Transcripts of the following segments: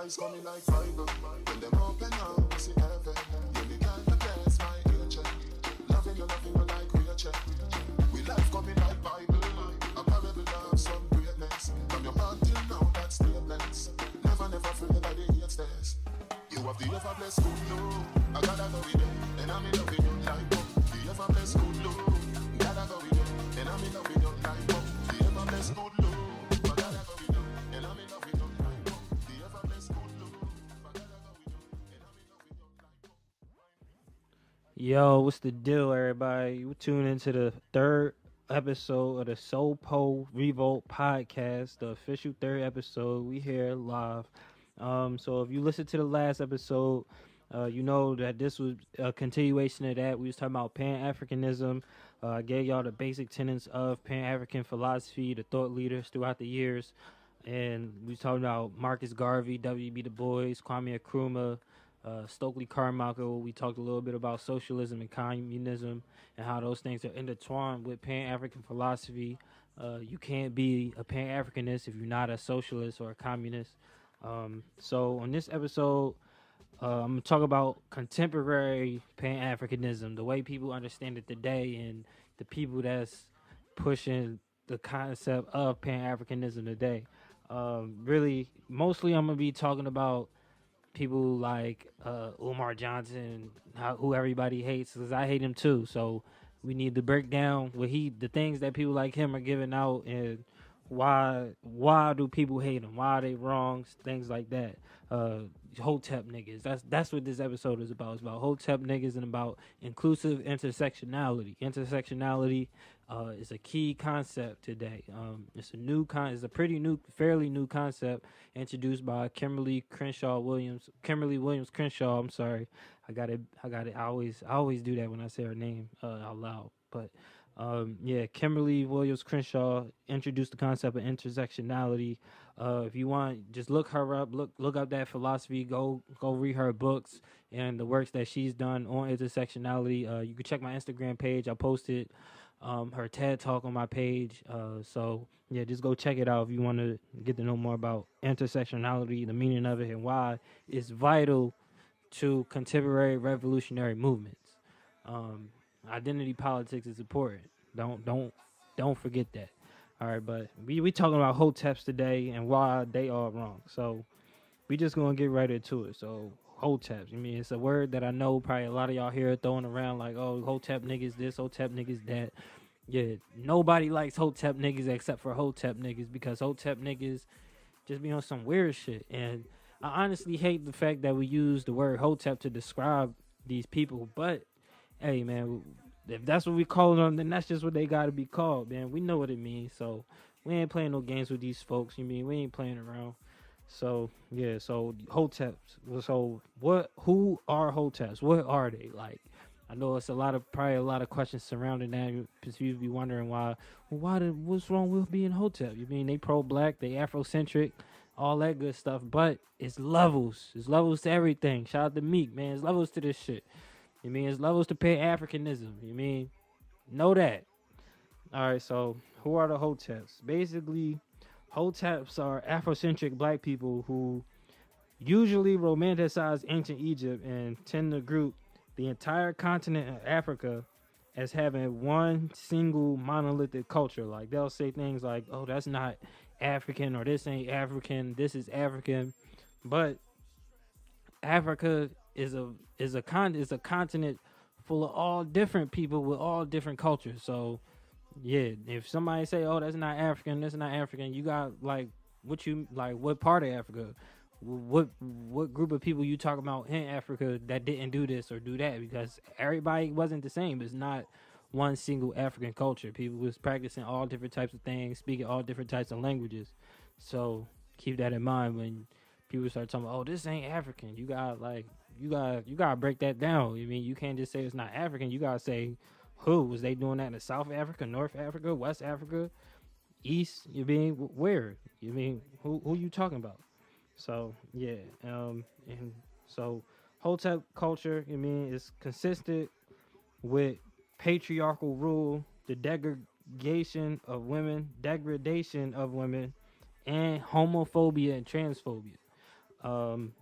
eyes coming like fiber. When them open up, we see heaven. You the kind that bless my nature. Loving you like creature. We life coming like Bible. A parable of some greatness. From your heart till now, that's statements. Never feel that they hate stairs. You have the ever blessed good Lord. I gotta go with you, and I'm in love with you like boom. The ever blessed good Lord. Gotta go with you, and I'm in love with you like boom. The ever blessed good Lord. I gotta go with you, and I'm in love with you like boom. The ever blessed good Lord. I gotta go with you, and I'm in love with you like boom. Yo, what's the deal, everybody? You tune into the third episode of the Revolt podcast, the official third episode. We here live. So if you listened to the last episode, you know that this was a continuation of that. We was talking about Pan-Africanism. I gave y'all the basic tenets of Pan-African philosophy, the thought leaders throughout the years. And we was talking about Marcus Garvey, W.B. Du Bois, Kwame Nkrumah, Stokely Carmichael. We talked a little bit about socialism and communism and how those things are intertwined with Pan-African philosophy. You can't be a Pan-Africanist if you're not a socialist or a communist. So on this episode, I'm going to talk about contemporary Pan-Africanism, the way people understand it today, and the people that's pushing the concept of Pan-Africanism today. Really, mostly I'm going to be talking about people like Umar Johnson, who everybody hates, because I hate him too. So we need to break down the things that people like him are giving out, and why do people hate him? Why are they wrong? Things like that. Hotep niggas. That's what this episode is about. It's about Hotep niggas and about inclusive intersectionality. Intersectionality is a key concept today. It's a pretty new, fairly new concept introduced by Kimberly Williams Crenshaw. I'm sorry, I got it. I always do that when I say her name out loud. But Kimberly Williams Crenshaw introduced the concept of intersectionality. If you want, just look her up. Look up that philosophy. Go read her books and the works that she's done on intersectionality. You can check my Instagram page. I posted her TED talk on my page. So just go check it out if you want to get to know more about intersectionality, the meaning of it, and why it's vital to contemporary revolutionary movements. Identity politics is important. Don't forget that. All right, but we talking about Hoteps today and why they are wrong. So we just gonna get right into it. So Hoteps, it's a word that I know probably a lot of y'all here throwing around like, oh, Hotep niggas this, Hotep niggas that. Yeah, nobody likes Hotep niggas except for Hotep niggas, because Hotep niggas just be on some weird shit. And I honestly hate the fact that we use the word Hotep to describe these people, but hey, man, if that's what we call them, then that's just what they got to be called, man. We know what it means, so we ain't playing no games with these folks. We ain't playing around. So so Hoteps. So who are Hoteps? What are they? Like, I know it's probably a lot of questions surrounding that. You'd be wondering what's wrong with being Hotep? They pro-black, they Afrocentric, all that good stuff. But it's levels. It's levels to everything. Shout out to Meek, man. It's levels to this shit. It's levels to Pan-Africanism. Know that. All right, so who are the Hoteps? Basically, Hoteps are Afrocentric black people who usually romanticize ancient Egypt and tend to group the entire continent of Africa as having one single monolithic culture. Like, they'll say things like, oh, that's not African, or this ain't African, this is African. But Africa is a continent full of all different people with all different cultures. So if somebody say, oh, that's not African, you got what part of Africa, what group of people you talking about in Africa that didn't do this or do that, because everybody wasn't the same. It's not one single African culture. People was practicing all different types of things, speaking all different types of languages. So keep that in mind when people start talking about, oh, this ain't African. You gotta break that down. You can't just say it's not African. You gotta say, who was they doing that in South Africa, North Africa, West Africa, East? Where? Who you talking about? So and so Hotep culture, is consistent with patriarchal rule, the degradation of women, and homophobia and transphobia. Um,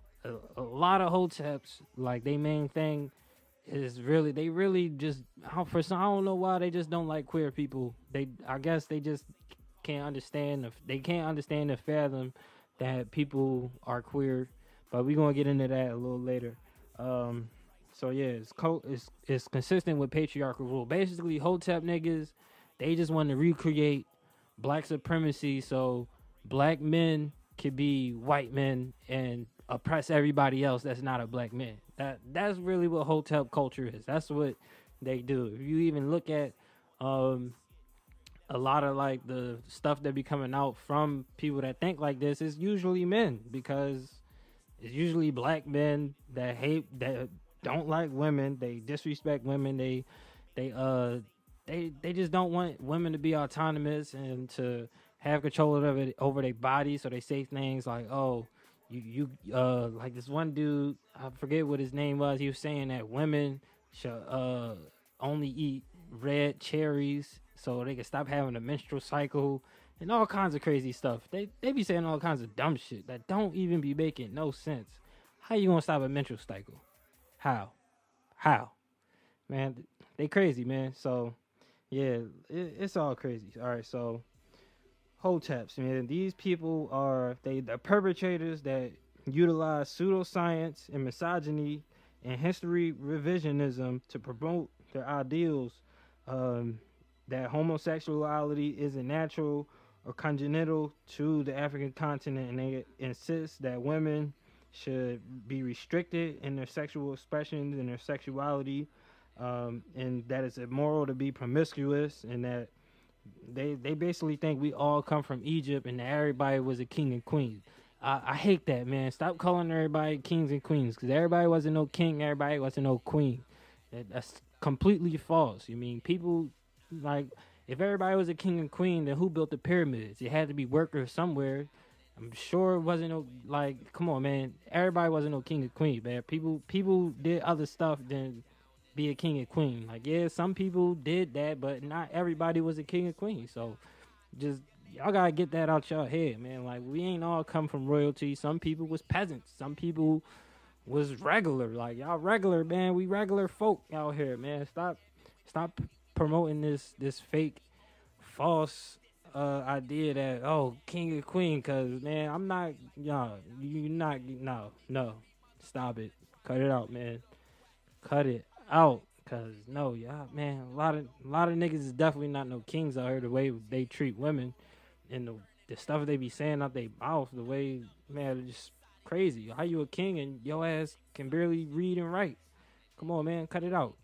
a lot of hoteps, like they main thing is really they really just for some I don't know why they just don't like queer people. I guess they just can't understand they can't understand or fathom that people are queer. But we're gonna get into that a little later. Um, so yeah, it's consistent with patriarchal rule. Basically, hotep niggas they just want to recreate black supremacy so black men could be white men and oppress everybody else that's not a black man. That's really what hotep culture is. That's what they do. If you even look at um a lot of like the stuff that be coming out from people that think like this is usually men because it's usually black men that don't like women, they disrespect women, they uh they just don't want women to be autonomous and to have control over their body. So they say things like, "Oh, you like this one dude, I forget what his name was. He was saying that women should only eat red cherries so they can stop having a menstrual cycle." And all kinds of crazy stuff. They be saying all kinds of dumb shit that don't even be making no sense. How you gonna stop a menstrual cycle? How? How? Man, they crazy, man. So yeah, it's all crazy. All right, so Hoteps, man. These people are the perpetrators that utilize pseudoscience and misogyny and history revisionism to promote their ideals. Um, that homosexuality isn't natural or congenital to the African continent, and they insist that women should be restricted in their sexual expressions and their sexuality, and that it's immoral to be promiscuous, and that they basically think we all come from Egypt and that everybody was a king and queen. I hate that, man. Stop calling everybody kings and queens because everybody wasn't no king, everybody wasn't no queen. That's completely false. I mean, people like if everybody was a king and queen, then who built the pyramids? It had to be workers somewhere. I'm sure it wasn't no like. Come on, man. Everybody wasn't no king and queen, man. People did other stuff than be a king and queen. Like, yeah, some people did that, but not everybody was a king and queen. So just y'all gotta get that out y'all head, man. Like we ain't all come from royalty. Some people was peasants. Some people was regular. Like y'all regular, man. We regular folk out here, man. Stop promoting this fake false idea that king and queen. Cause man, I'm not y'all. You not no. Stop it. Cut it out, man. Cut it out. Cause no, y'all, man, a lot of niggas is definitely not no kings out here. The way they treat women and the stuff they be saying out their mouth, the way man, it's just crazy. How you a king and your ass can barely read and write? Come on, man, cut it out.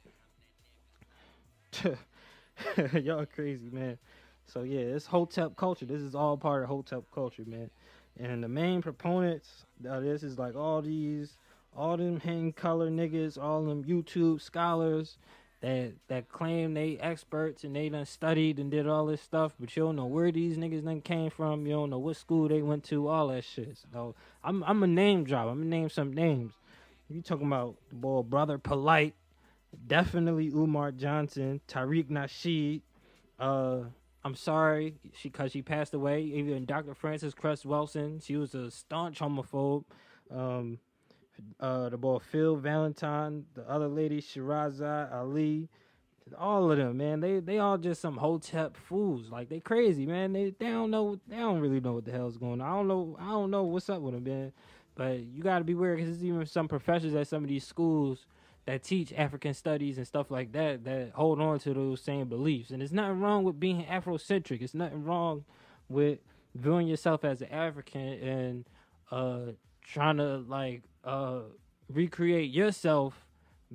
Y'all crazy, man. So yeah, it's Hotep culture. This is all part of Hotep culture, man. And the main proponents of this is like all them hang color niggas, all them YouTube scholars that claim they experts and they done studied and did all this stuff, but you don't know where these niggas done came from. You don't know what school they went to, all that shit. So I'm a name drop. I'm gonna name some names. You talking about the boy Brother Polite, definitely Umar Johnson, Tariq Nasheed. I'm sorry, she passed away. Even Dr. Frances Cress Wilson, she was a staunch homophobe. Um, the boy Phil Valentine, the other lady Shiraza Ali, all of them, man, they all just some hotep fools. Like they crazy, man. They don't really know what the hell's going on. I don't know what's up with them, man. But you got to be weird because there's even some professors at some of these schools that teach African studies and stuff like that hold on to those same beliefs. And there's nothing wrong with being Afrocentric. It's nothing wrong with viewing yourself as an African and trying to recreate yourself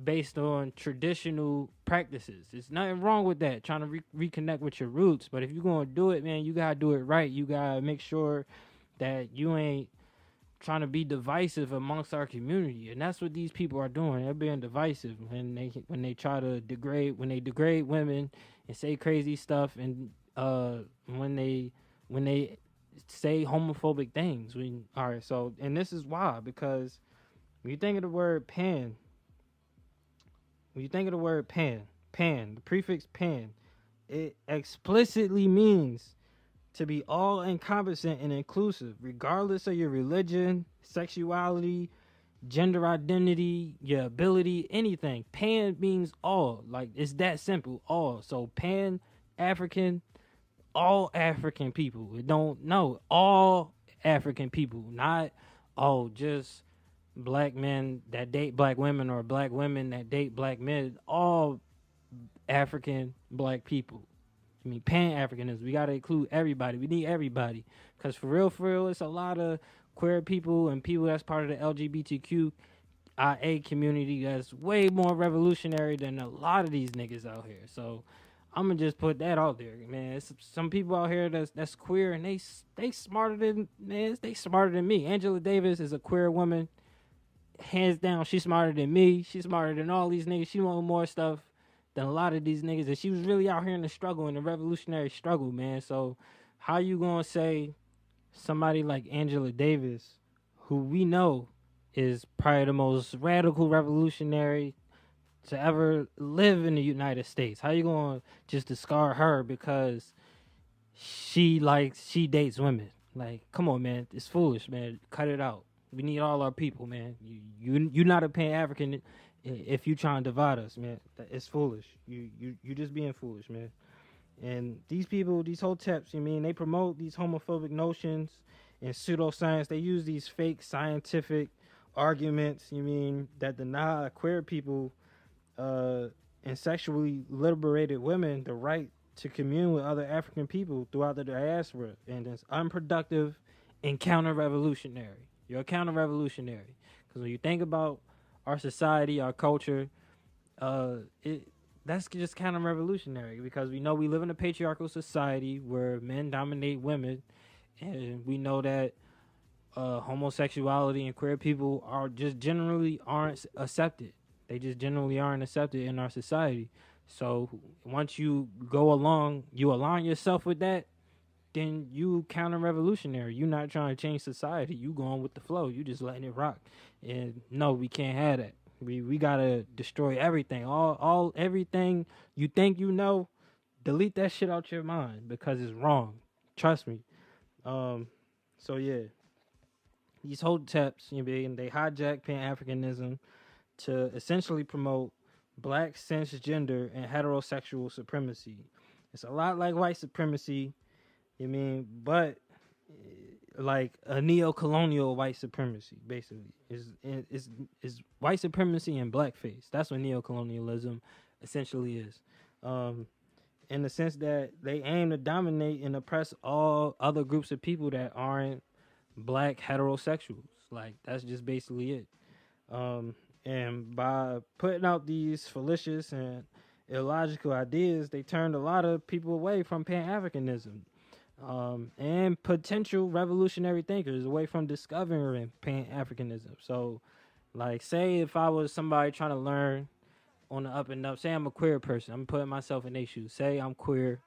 based on traditional practices. There's nothing wrong with that. Trying to reconnect with your roots. But if you're gonna do it, man, you gotta do it right. You gotta make sure that you ain't trying to be divisive amongst our community, and that's what these people are doing. They're being divisive when they try to degrade women and say crazy stuff, and when they say homophobic things. All right, so and this is why, because when you think of the word pan, pan, the prefix pan, it explicitly means to be all encompassing and inclusive, regardless of your religion, sexuality, gender identity, your ability, anything. Pan means all. Like, it's that simple. All. So Pan African, all African people. It don't know all African people, not just black men that date black women or black women that date black men. All African black people. I mean, Pan-Africanism. We got to include everybody. We need everybody. Because for real, it's a lot of queer people and people that's part of the LGBTQIA community that's way more revolutionary than a lot of these niggas out here. So I'm going to just put that out there, man. It's some people out here that's queer and they smarter than, man, they smarter than me. Angela Davis is a queer woman. Hands down, she's smarter than me. She's smarter than all these niggas. She wants more stuff than a lot of these niggas, and she was really out here in the struggle, in the revolutionary struggle, man. So how you gonna say somebody like Angela Davis, who we know is probably the most radical revolutionary to ever live in the United States, how you gonna just discard her because she dates women? Like, come on, man, it's foolish, man. Cut it out. We need all our people, man. You're not a Pan-African if you trying to divide us, man. It's foolish. You just being foolish, man. And these people, these Hoteps, they promote these homophobic notions and pseudoscience. They use these fake scientific arguments, that deny queer people and sexually liberated women the right to commune with other African people throughout the diaspora. And it's unproductive and counter-revolutionary. You're a counter-revolutionary. Because when you think about our society, our culture, that's just counter-revolutionary, because we know we live in a patriarchal society where men dominate women, and we know that homosexuality and queer people are just generally aren't accepted. They just generally aren't accepted in our society. So once you go along, you align yourself with that, then you counter-revolutionary. You're not trying to change society. You going with the flow. You just letting it rock. And no, we can't have that. We gotta destroy everything. All everything you think you know, delete that shit out your mind, because it's wrong. Trust me. So yeah. These Hoteps, they hijack Pan-Africanism to essentially promote black cisgender and heterosexual supremacy. It's a lot like white supremacy, but like a neo-colonial white supremacy, basically. Is white supremacy and blackface. That's what neo-colonialism essentially is. In the sense that they aim to dominate and oppress all other groups of people that aren't black heterosexuals. Like, that's just basically it. And by putting out these fallacious and illogical ideas, they turned a lot of people away from Pan-Africanism. And potential revolutionary thinkers away from discovering Pan-Africanism. So, like, say if I was somebody trying to learn on the up and up, say I'm a queer person, I'm putting myself in their shoes. Say I'm queer,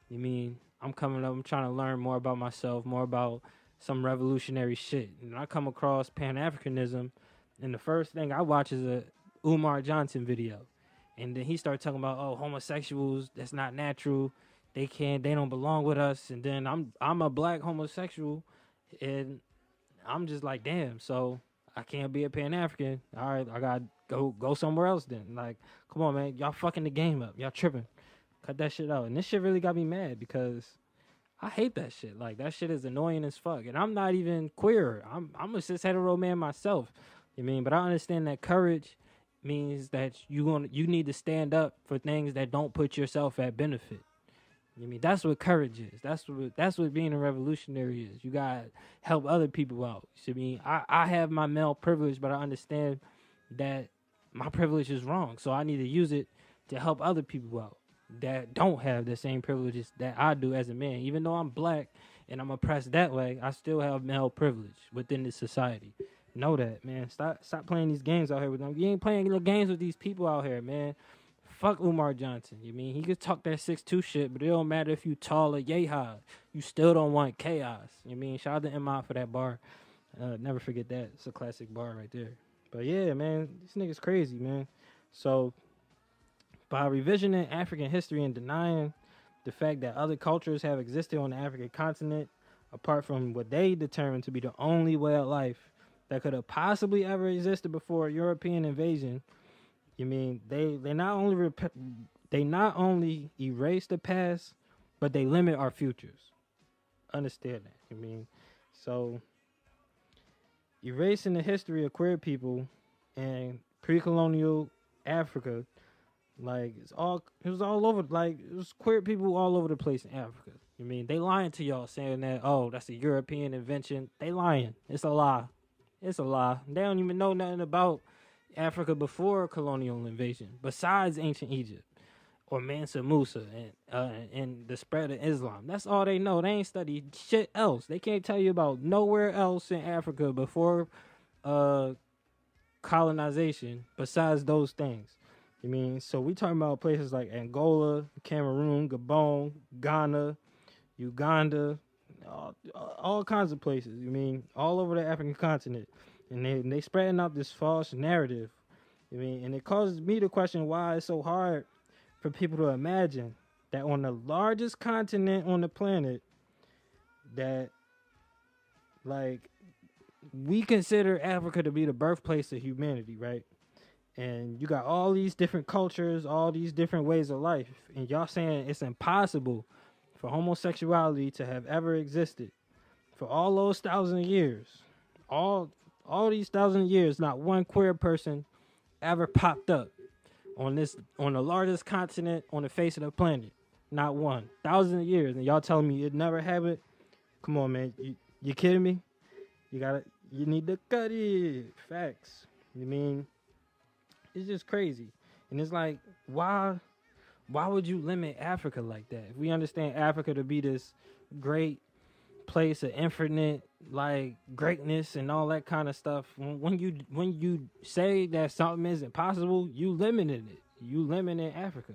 I'm coming up, I'm trying to learn more about myself, more about some revolutionary shit. And I come across Pan-Africanism, and the first thing I watch is a Umar Johnson video. And then he started talking about, homosexuals, that's not natural. They don't belong with us. And then I'm a black homosexual, and I'm just like, damn, so I can't be a Pan-African. All right, I gotta go somewhere else then. Like, come on, man, y'all fucking the game up. Y'all tripping. Cut that shit out. And this shit really got me mad, because I hate that shit. Like, that shit is annoying as fuck. And I'm not even queer. I'm a cis hetero man myself. But I understand that courage means that you need to stand up for things that don't put yourself at benefit. That's what courage is. That's what being a revolutionary is. You gotta help other people out. I have my male privilege, but I understand that my privilege is wrong. So I need to use it to help other people out that don't have the same privileges that I do as a man. Even though I'm black and I'm oppressed that way, I still have male privilege within this society. Know that, man. Stop playing these games out here with them. You ain't playing no games with these people out here, man. Fuck Umar Johnson. He could talk that 6'2" shit, but it don't matter if you tall or yay high. You still don't want chaos. Shout out to M.I. for that bar. Never forget that. It's a classic bar right there. But yeah, man, this nigga's crazy, man. So by revisioning African history and denying the fact that other cultures have existed on the African continent, apart from what they determined to be the only way of life that could have possibly ever existed before European invasion. You mean they not only erase the past, but they limit our futures. Understand that? You mean so erasing the history of queer people and pre-colonial Africa, like it was all over, like it was queer people all over the place in Africa. You mean they lying to y'all saying that, oh, that's a European invention. They lying. It's a lie. It's a lie. They don't even know nothing about Africa before colonial invasion, besides ancient Egypt or Mansa Musa and the spread of Islam. That's all they know. They ain't studied shit else. They can't tell you about nowhere else in Africa before colonization besides those things. You mean, so we talking about places like Angola, Cameroon, Gabon, Ghana, Uganda, all kinds of places. You mean, all over the African continent. And they spreading out this false narrative. I mean, and it causes me to question why it's so hard for people to imagine that on the largest continent on the planet, that, like, we consider Africa to be the birthplace of humanity, right? And you got all these different cultures, all these different ways of life, and y'all saying it's impossible for homosexuality to have ever existed for all those 1,000 years. All these 1,000 years, not one queer person ever popped up on the largest continent on the face of the planet. Not one. 1,000 years, and y'all telling me it never happened? Come on, man. You kidding me? You need to cut it. Facts. You mean, it's just crazy. And it's like, why would you limit Africa like that? If we understand Africa to be this great place of infinite, like, greatness and all that kind of stuff, when you say that something is impossible, you limited it. You limited Africa.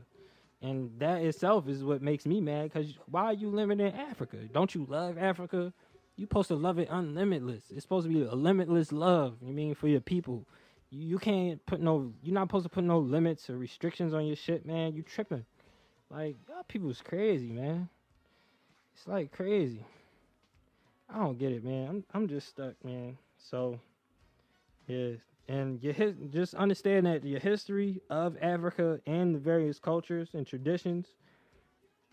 And that itself is what makes me mad, because why are you limiting Africa? Don't you love Africa? You're supposed to love it unlimitless. It's supposed to be a limitless love, you mean, for your people. You can't put you're not supposed to put no limits or restrictions on your shit, man. You tripping. Like, y'all people's crazy, man. It's like crazy. I don't get it, man. I'm just stuck, man. So, yeah. And just understand that your history of Africa and the various cultures and traditions,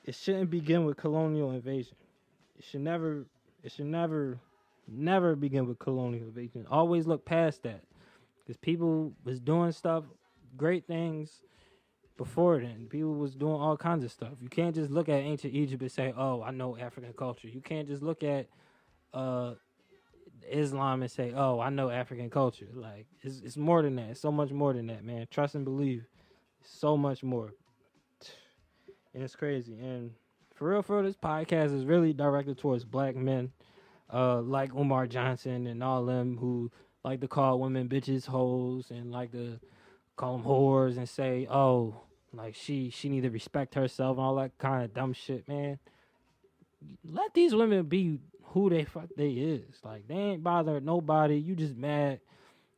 it shouldn't begin with colonial invasion. It should never begin with colonial invasion. Always look past that. Because people was doing stuff, great things before then. People was doing all kinds of stuff. You can't just look at ancient Egypt and say, oh, I know African culture. You can't just look at Islam and say, oh, I know African culture. Like, it's more than that. It's so much more than that, man. Trust and believe. It's so much more. And it's crazy. And for real, this podcast is really directed towards black men, like Umar Johnson and all them who like to call women bitches, hoes, and like to call them whores and say, oh, like she need to respect herself and all that kind of dumb shit, man. Let these women be who they fuck they is. Like, they ain't bothering nobody. You just mad,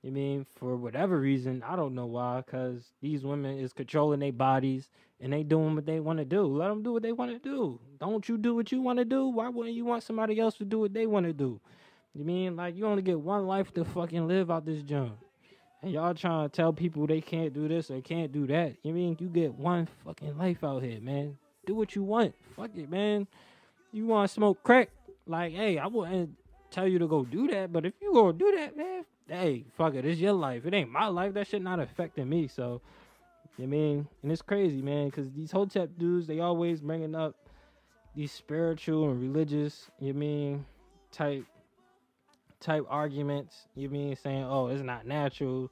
you mean, for whatever reason. I don't know why, because these women is controlling their bodies and they doing what they want to do. Let them do what they want to do. Don't you do what you want to do? Why wouldn't you want somebody else to do what they want to do? You mean, like, you only get one life to fucking live out this junk. And y'all trying to tell people they can't do this or can't do that. You mean, you get one fucking life out here, man. Do what you want. Fuck it, man. You want to smoke crack? Like, hey, I wouldn't tell you to go do that, but if you gonna do that, man, hey, fuck it. It's your life. It ain't my life. That shit not affecting me, so, you mean, and it's crazy, man, because these Hotep dudes, they always bringing up these spiritual and religious, you mean, type arguments, you mean, saying, oh, it's not natural,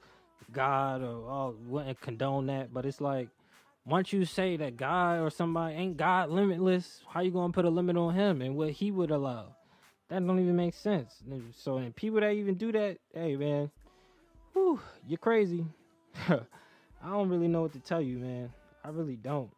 God, or, oh, wouldn't condone that. But it's like, once you say that God or somebody ain't God limitless, how you gonna put a limit on him and what he would allow? That don't even make sense. So, and people that even do that, hey, man, whew, you're crazy. I don't really know what to tell you, man. I really don't.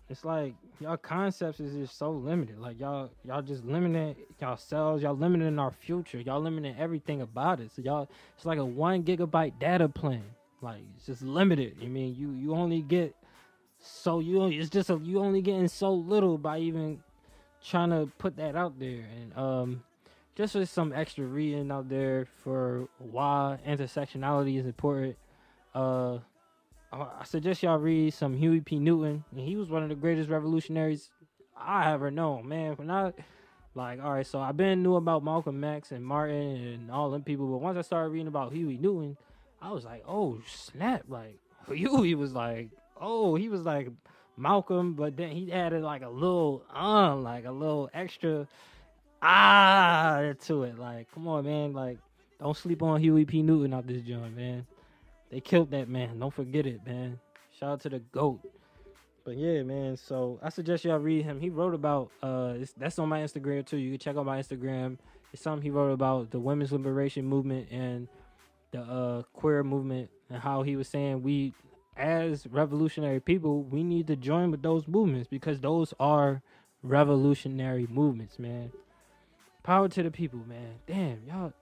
It's like, y'all concepts is just so limited. Like, y'all just limiting yourselves. Y'all limiting our future. Y'all limiting everything about it. So it's like a 1 gigabyte data plan. Like, it's just limited. I mean, you only get so you only getting so little by even trying to put that out there. And just with some extra reading out there for why intersectionality is important. Uh, I suggest y'all read some Huey P. Newton. And he was one of the greatest revolutionaries I ever known, man. When I like, all right, so I've been knew about Malcolm X and Martin and all them people, but once I started reading about Huey Newton, I was like, oh snap! Like Huey was like, oh, he was like Malcolm, but then he added like a little extra to it. Like, come on, man. Like, don't sleep on Huey P. Newton out this joint, man. They killed that man. Don't forget it, man. Shout out to the GOAT. But yeah, man. So I suggest y'all read him. He wrote about that's on my Instagram too. You can check out my Instagram. It's something he wrote about the women's liberation movement and the queer movement, and how he was saying we as revolutionary people, we need to join with those movements because those are revolutionary movements, man. Power to the people, man. Damn, y'all.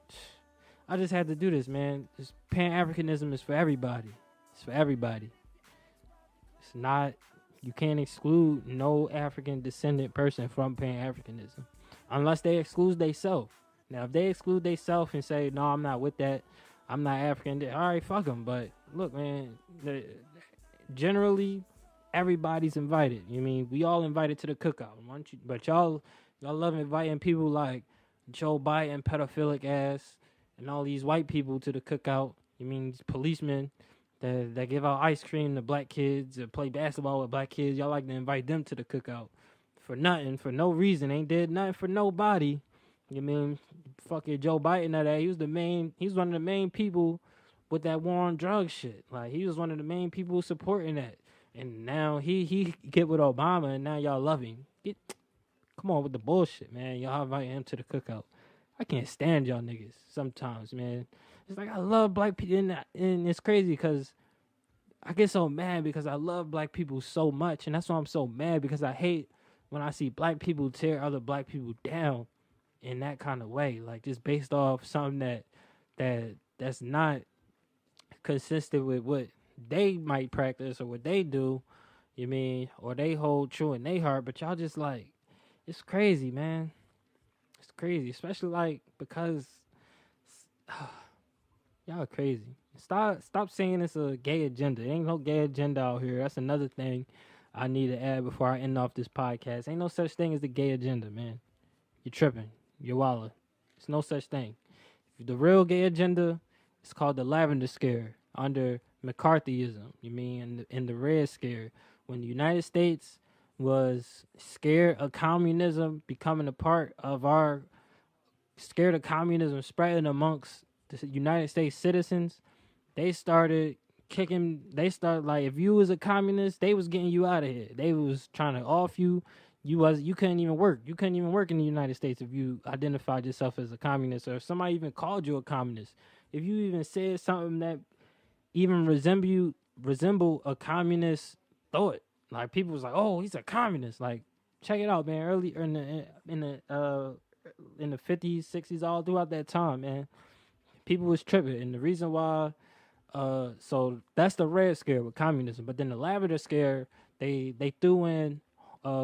I just had to do this, man. This Pan-Africanism is for everybody. It's for everybody. It's not, you can't exclude no African descendant person from Pan-Africanism unless they exclude themselves. Now, if they exclude themselves and say, no, I'm not with that, I'm not African, all right, fuck them. But look, man, generally, everybody's invited. You mean, we all invited to the cookout. But y'all love inviting people like Joe Biden, pedophilic ass, and all these white people to the cookout. You mean policemen that give out ice cream to black kids, that play basketball with black kids. Y'all like to invite them to the cookout for nothing, for no reason. Ain't did nothing for nobody. You mean fucking Joe Biden? That he was one of the main people with that war on drugs shit. Like he was one of the main people supporting that. And now he get with Obama, and now y'all love him. Come on with the bullshit, man. Y'all invite him to the cookout. I can't stand y'all niggas sometimes, man. It's like I love black people, and it's crazy because I get so mad because I love black people so much, and that's why I'm so mad, because I hate when I see black people tear other black people down in that kind of way, like just based off something that's not consistent with what they might practice or what they do, you mean, or they hold true in their heart. But y'all just like, it's crazy, man. It's crazy, especially like because y'all are crazy. Stop saying it's a gay agenda. There ain't no gay agenda out here. That's another thing I need to add before I end off this podcast. Ain't no such thing as the gay agenda, man. You're tripping. You're wildin'. It's no such thing. The real gay agenda is called the Lavender Scare under McCarthyism. You mean in the Red Scare, when the United States was scared of communism becoming a part of our, scared of communism spreading amongst the United States citizens, they started like, if you was a communist, they was getting you out of here. They was trying to off you. You couldn't even work. You couldn't even work in the United States if you identified yourself as a communist, or if somebody even called you a communist. If you even said something that even resemble a communist thought, like people was like, "Oh, he's a communist." Like, check it out, man. Early in the 50s, 60s, all throughout that time, man, people was tripping, and the reason why. So that's the Red Scare with communism, but then the Lavender Scare, they threw in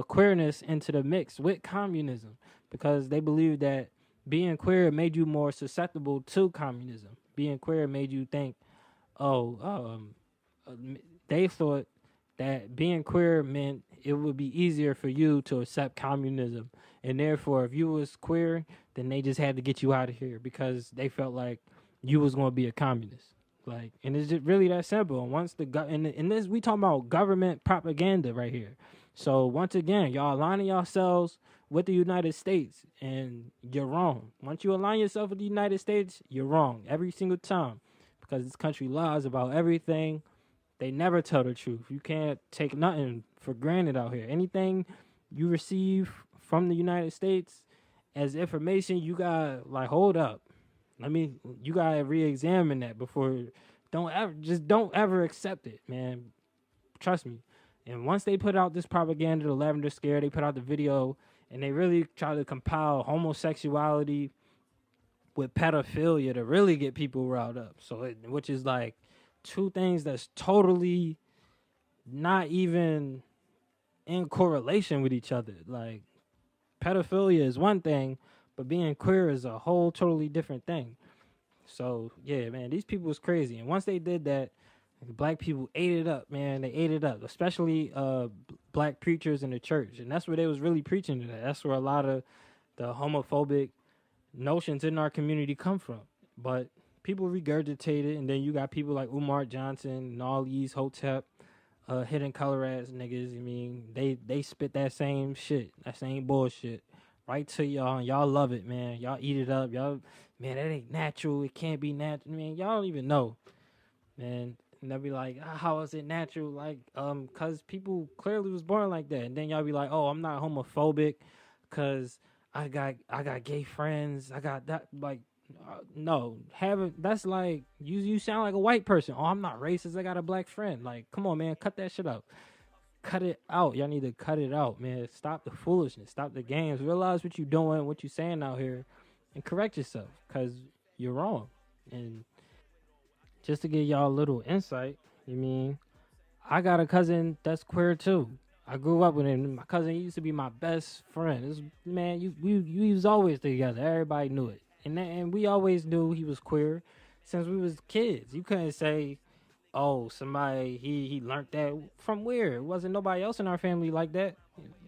queerness into the mix with communism, because they believed that being queer made you more susceptible to communism. Being queer made you think, they thought that being queer meant it would be easier for you to accept communism, and therefore if you was queer, then they just had to get you out of here because they felt like you was going to be a communist. Like, and it's just really that simple. And once and this, we talking about government propaganda right here. So once again, y'all aligning yourselves with the United States, and you're wrong. Once you align yourself with the United States, you're wrong every single time, because this country lies about everything. They never tell the truth. You can't take nothing for granted out here. Anything you receive from the United States as information, you got like, hold up. You gotta re-examine that before. Don't ever accept it, man. Trust me. And once they put out this propaganda, the Lavender Scare, they put out the video, and they really try to compile homosexuality with pedophilia to really get people riled up. So, which is like two things that's totally not even in correlation with each other. Like pedophilia is one thing, but being queer is a whole totally different thing. So yeah, man, these people was crazy. And once they did that, black people ate it up, man. They ate it up, especially black preachers in the church, and that's where they was really preaching to that. That's where a lot of the homophobic notions in our community come from. But people regurgitate it, and then you got people like Umar Johnson and all these Hotep, hidden color ass niggas. I mean, they spit that same shit, that same bullshit, right to y'all, and y'all love it, man. Y'all eat it up, y'all. Man, that ain't natural. It can't be natural. Man, y'all don't even know, man. And they'll be like, how is it natural? Like, cause people clearly was born like that. And then y'all be like, oh, I'm not homophobic, cause I got gay friends. I got that. Like, no, having that's like you sound like a white person. Oh, I'm not racist. I got a black friend. Like, come on, man, cut that shit out. Cut it out. Y'all need to cut it out, man. Stop the foolishness. Stop the games. Realize what you doing, what you saying out here, and correct yourself, cause you're wrong. And just to give y'all a little insight, you mean, I got a cousin that's queer too. I grew up with him. My cousin used to be my best friend. This man, we was always together. Everybody knew it, and we always knew he was queer since we was kids. You couldn't say, oh, somebody he learned that from where? It wasn't nobody else in our family like that.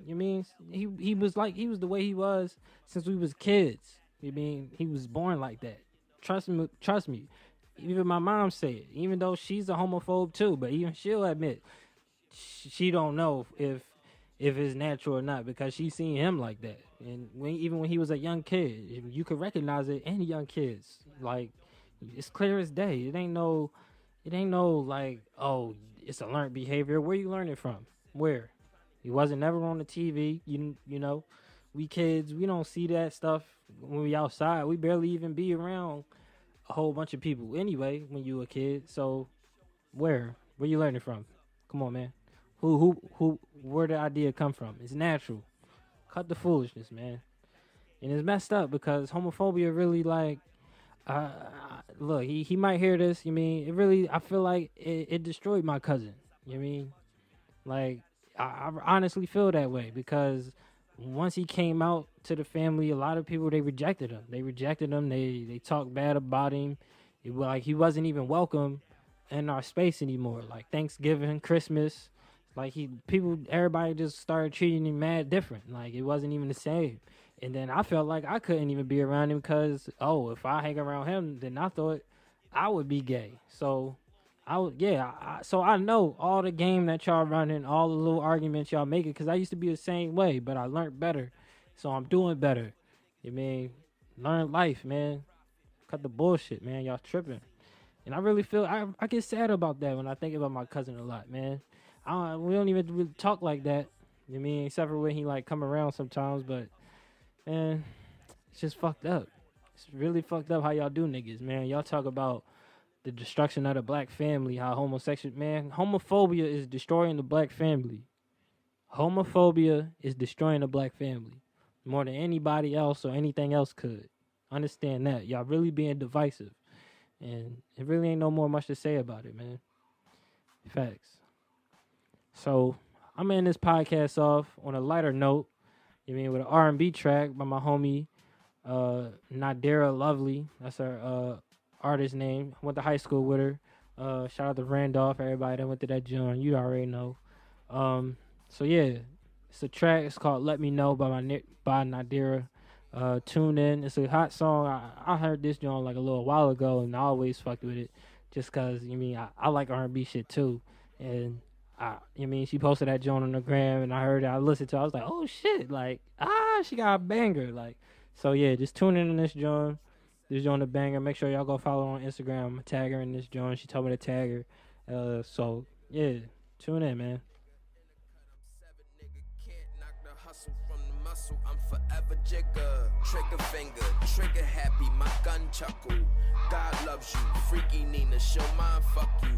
You mean he was the way he was since we was kids. You mean he was born like that? Trust me. Even my mom say it, even though she's a homophobe too, but even she'll admit she don't know if it's natural or not because she's seen him like that. And even when he was a young kid, you could recognize it in young kids. Like, it's clear as day. It ain't no like, oh, it's a learned behavior. Where you learn it from? Where? He wasn't never on the TV. You know, we kids, we don't see that stuff when we outside. We barely even be around a whole bunch of people anyway when you a kid. So where you learning from? Come on, man. Where the idea come from? It's natural. Cut the foolishness, man. And it's messed up because homophobia really like look, he might hear this. You mean, it really, I feel like it destroyed my cousin. You mean, like, I honestly feel that way because once he came out to the family, a lot of people, they rejected him. They talked bad about him. It was like he wasn't even welcome in our space anymore. Like Thanksgiving, Christmas, like everybody just started treating him mad different. Like it wasn't even the same. And then I felt like I couldn't even be around him because, if I hang around him, then I thought I would be gay. So so I know all the game that y'all running, all the little arguments y'all making, because I used to be the same way, but I learned better. So I'm doing better. You mean, learn life, man. Cut the bullshit, man. Y'all tripping. And I really feel, I get sad about that when I think about my cousin a lot, man. We don't even really talk like that. You mean, except for when he like come around sometimes, but man, it's just fucked up. It's really fucked up how y'all do niggas, man. Y'all talk about the destruction of the black family, how homophobia is destroying the black family. Homophobia is destroying the black family more than anybody else or anything else could. Understand that. Y'all really being divisive. And it really ain't no more much to say about it, man. Facts. So, I'm ending this podcast off on a lighter note. You mean, with an R&B track by my homie, Nadirah Lovely. That's her artist name. Went to high school with her. Shout out to Randolph, everybody that went to that joint. You already know. So yeah, it's a track. It's called "Let Me Know" by Nadirah. Tune in. It's a hot song. I heard this joint like a little while ago, and I always fucked with it, just cause I like R&B shit too. And she posted that joint on the gram, and I heard it. I listened to it. I was like, oh shit, like she got a banger. Like, so yeah, just tune in on this joint. This joint a banger. Make sure y'all go follow her on Instagram. I'm gonna tag her in this joint. She told me to tag her. So yeah, tune in, man. I'm forever jigger, trigger finger, trigger happy, my gun chuckle. God loves you, freaky Nina, she'll mind fuck you.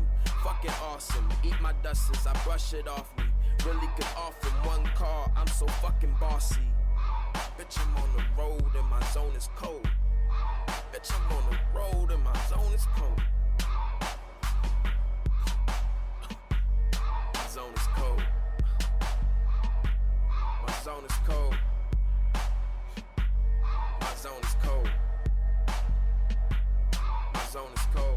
Fucking awesome, eat my dust as I brush it off me. Really could offer one car, I'm so fucking bossy. Bitch, I'm on the road and my zone is cold. Bitch, I'm on the road and my zone is cold. Zone zone is cold. My zone is cold. My zone is cold.